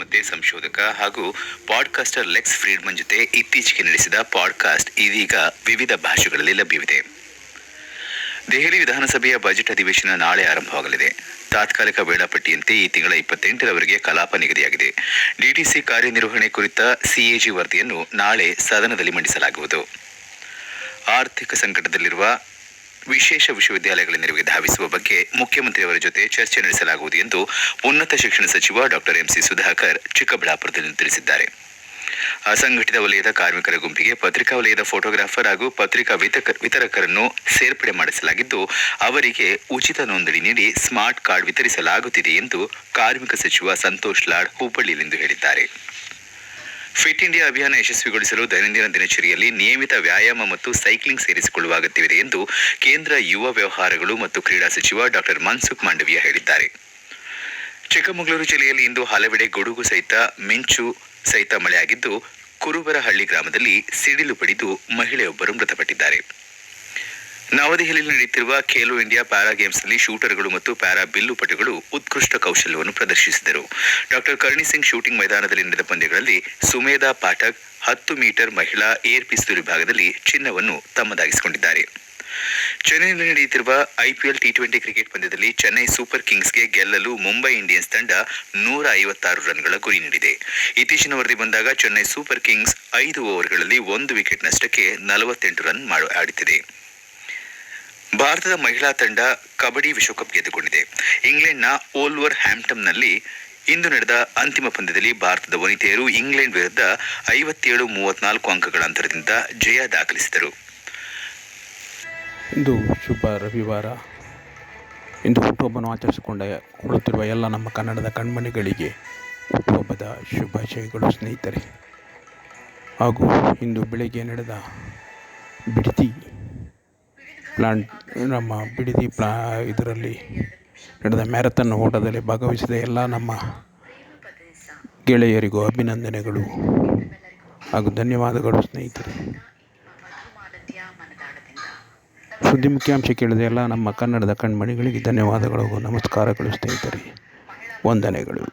ಮತ್ತೆ ಸಂಶೋಧಕ ಹಾಗೂ ಪಾಡ್ಕಾಸ್ಟರ್ ಲೆಕ್ಸ್ ಫ್ರೀಡ್ಮನ್ ಜೊತೆ ಇತ್ತೀಚೆಗೆ ನಡೆಸಿದ ಪಾಡ್ಕಾಸ್ಟ್ ಇದೀಗ ವಿವಿಧ ಭಾಷೆಗಳಲ್ಲಿ ಲಭ್ಯವಿದೆ. ದೆಹಲಿ ವಿಧಾನಸಭೆಯ ಬಜೆಟ್ ಅಧಿವೇಶನ ನಾಳೆ ಆರಂಭವಾಗಲಿದೆ. ತಾತ್ಕಾಲಿಕ ವೇಳಾಪಟ್ಟಿಯಂತೆ ಈ ತಿಂಗಳ 28ರವರೆಗೆ ಕಲಾಪ ನಿಗದಿಯಾಗಿದೆ. ಡಿಡಿಸಿ ಕಾರ್ಯನಿರ್ವಹಣೆ ಕುರಿತ ಸಿಎಜಿ ವರದಿಯನ್ನು ನಾಳೆ ಸದನದಲ್ಲಿ ಮಂಡಿಸಲಾಗುವುದು. ಆರ್ಥಿಕ ಸಂಕಟದಲ್ಲಿರುವ ವಿಶೇಷ ವಿಶ್ವವಿದ್ಯಾಲಯಗಳ ನೆರವಿಗೆ ಧಾವಿಸುವ ಬಗ್ಗೆ ಮುಖ್ಯಮಂತ್ರಿಯವರ ಜೊತೆ ಚರ್ಚೆ ನಡೆಸಲಾಗುವುದು ಎಂದು ಉನ್ನತ ಶಿಕ್ಷಣ ಸಚಿವ ಡಾಕ್ಟರ್ ಎಂಸಿ ಸುಧಾಕರ್ ಚಿಕ್ಕಬಳ್ಳಾಪುರದಲ್ಲಿ ತಿಳಿಸಿದ್ದಾರೆ. ಅಸಂಘಟಿತ ವಲಯದ ಕಾರ್ಮಿಕರ ಗುಂಪಿಗೆ ಪತ್ರಿಕಾ ವಲಯದ ಫೋಟೋಗ್ರಾಫರ್ ಹಾಗೂ ಪತ್ರಿಕಾ ವಿತರಕರನ್ನು ಸೇರ್ಪಡೆ ಮಾಡಿಸಲಾಗಿದ್ದು, ಅವರಿಗೆ ಉಚಿತ ನೋಂದಣಿ ನೀಡಿ ಸ್ಮಾರ್ಟ್ ಕಾರ್ಡ್ ವಿತರಿಸಲಾಗುತ್ತಿದೆ ಎಂದು ಕಾರ್ಮಿಕ ಸಚಿವ ಸಂತೋಷ್ ಲಾಡ್ ಹುಬ್ಬಳ್ಳಿಯಲ್ಲಿಂದು ಹೇಳಿದ್ದಾರೆ. ಫಿಟ್ ಇಂಡಿಯಾ ಅಭಿಯಾನ ಯಶಸ್ವಿಗೊಳಿಸಲು ದೈನಂದಿನ ದಿನಚರಿಯಲ್ಲಿ ನಿಯಮಿತ ವ್ಯಾಯಾಮ ಮತ್ತು ಸೈಕ್ಲಿಂಗ್ ಸೇರಿಸಿಕೊಳ್ಳುವ ಅಗತ್ಯವಿದೆ ಎಂದು ಕೇಂದ್ರ ಯುವ ವ್ಯವಹಾರಗಳು ಮತ್ತು ಕ್ರೀಡಾ ಸಚಿವ ಡಾಕ್ಟರ್ ಮನ್ಸುಖ್ ಮಾಂಡವಿಯಾ ಹೇಳಿದ್ದಾರೆ. ಚಿಕ್ಕಮಗಳೂರು ಜಿಲ್ಲೆಯಲ್ಲಿ ಇಂದು ಹಲವೆಡೆ ಗುಡುಗು ಸಹಿತ ಮಿಂಚು ಸಹಿತ ಮಳೆಯಾಗಿದ್ದು, ಕುರುಬರಹಳ್ಳಿ ಗ್ರಾಮದಲ್ಲಿ ಸಿಡಿಲು ಬಡಿದು ಮಹಿಳೆಯೊಬ್ಬರು ಮೃತಪಟ್ಟಿದ್ದಾರೆ. ನವದೆಹಲಿಯಲ್ಲಿ ನಡೆಯುತ್ತಿರುವ ಖೇಲೋ ಇಂಡಿಯಾ ಪ್ಯಾರಾ ಗೇಮ್ಸ್ನಲ್ಲಿ ಶೂಟರ್ಗಳು ಮತ್ತು ಪ್ಯಾರಾ ಬಿಲ್ಲುಪಟುಗಳು ಉತ್ಕೃಷ್ಟ ಕೌಶಲ್ಯವನ್ನು ಪ್ರದರ್ಶಿಸಿದರು. ಡಾಕ್ಟರ್ ಕರ್ಣಿ ಸಿಂಗ್ ಶೂಟಿಂಗ್ ಮೈದಾನದಲ್ಲಿ ನಡೆದ ಪಂದ್ಯಗಳಲ್ಲಿ ಸುಮೇಧಾ ಪಾಠಕ್ 10 ಮೀಟರ್ ಮಹಿಳಾ ಏರ್ ಪಿಸ್ತೂಲ್ ವಿಭಾಗದಲ್ಲಿ ಚಿನ್ನವನ್ನು ತಮ್ಮದಾಗಿಸಿಕೊಂಡಿದ್ದಾರೆ. ಚೆನ್ನೈನಲ್ಲಿ ನಡೆಯುತ್ತಿರುವ ಐಪಿಎಲ್ ಟಿ20 ಕ್ರಿಕೆಟ್ ಪಂದ್ಯದಲ್ಲಿ ಚೆನ್ನೈ ಸೂಪರ್ ಕಿಂಗ್ಸ್ಗೆ ಗೆಲ್ಲಲು ಮುಂಬೈ ಇಂಡಿಯನ್ಸ್ ತಂಡ 156 ರನ್ಗಳ ಗುರಿ ನೀಡಿದೆ. ಇತ್ತೀಚಿನ ವರದಿ ಬಂದಾಗ ಚೆನ್ನೈ ಸೂಪರ್ ಕಿಂಗ್ಸ್ 5 ಓವರ್ಗಳಲ್ಲಿ 1 ವಿಕೆಟ್ ನಷ್ಟಕ್ಕೆ 48 ರನ್ ಆಡುತ್ತಿದೆ. ಭಾರತದ ಮಹಿಳಾ ತಂಡ ಕಬಡ್ಡಿ ವಿಶ್ವಕಪ್ ಗೆದ್ದುಕೊಂಡಿದೆ. ಇಂಗ್ಲೆಂಡ್ನ ಓಲ್ವರ್ ಹ್ಯಾಂಪ್ಟನ್ನಲ್ಲಿ ಇಂದು ನಡೆದ ಅಂತಿಮ ಪಂದ್ಯದಲ್ಲಿ ಭಾರತದ ವನಿತೆಯರು ಇಂಗ್ಲೆಂಡ್ ವಿರುದ್ಧ 57-34 ಅಂಕಗಳ ಅಂತರದಿಂದ ಜಯ ದಾಖಲಿಸಿದರು. ಇಂದು ಶುಭ ರವಿವಾರ. ಇಂದು ಹುಟ್ಟುಹಬ್ಬವನ್ನು ಆಚರಿಸಿಕೊಳ್ಳುತ್ತಿರುವ ಎಲ್ಲ ನಮ್ಮ ಕನ್ನಡದ ಕಣ್ಮಣಿಗಳಿಗೆ ಹುಟ್ಟುಹಬ್ಬದ ಶುಭಾಶಯಗಳು ಸ್ನೇಹಿತರೆ. ಹಾಗೂ ಇಂದು ಬೆಳಗ್ಗೆ ನಡೆದ ಬಿಡದಿ ಇದರಲ್ಲಿ ನಡೆದ ಮ್ಯಾರಥಾನ್ ಓಟದಲ್ಲಿ ಭಾಗವಹಿಸಿದ ಎಲ್ಲ ನಮ್ಮ ಗೆಳೆಯರಿಗೂ ಅಭಿನಂದನೆಗಳು ಹಾಗೂ ಧನ್ಯವಾದಗಳು ಸ್ನೇಹಿತರೆ. ಸುದ್ದಿ ಮುಖ್ಯಾಂಶ ಕೇಳಿದ ಎಲ್ಲ ನಮ್ಮ ಕನ್ನಡದ ಕಣ್ಮಣಿಗಳಿಗೆ ಧನ್ಯವಾದಗಳು, ನಮಸ್ಕಾರಗಳು ಸ್ನೇಹಿತರೆ, ವಂದನೆಗಳು.